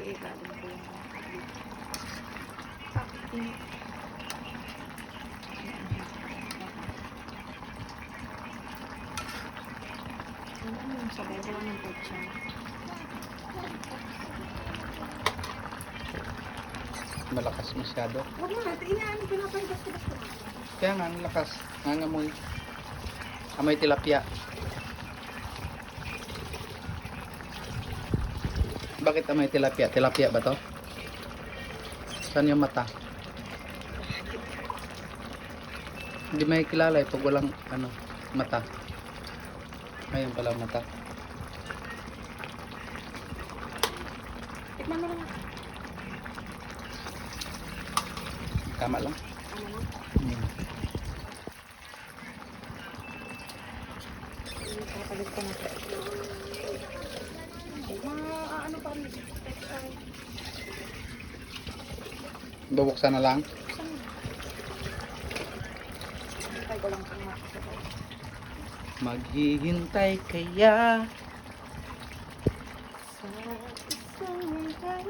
Iigalin ko yung sabay ko lang ng kotsa. Malakas masyado. Huwag mo natin, inaan, pinapaligas-tigas ko. Kaya nga, ang lakas. Nangamoy. Amoy tilapia. Bakit amoy tilapia? Tilapia ba to? Saan yung mata? Hindi may kilala pag walang ano, mata. Ayun pala mata. Tikman mo lang. Tama lang. Ano na? Papalit ko na ito. Ano pa rin? Bubuksan na lang. Hintay ko lang itong makasabay. Maghihintay kaya Sa isang hintay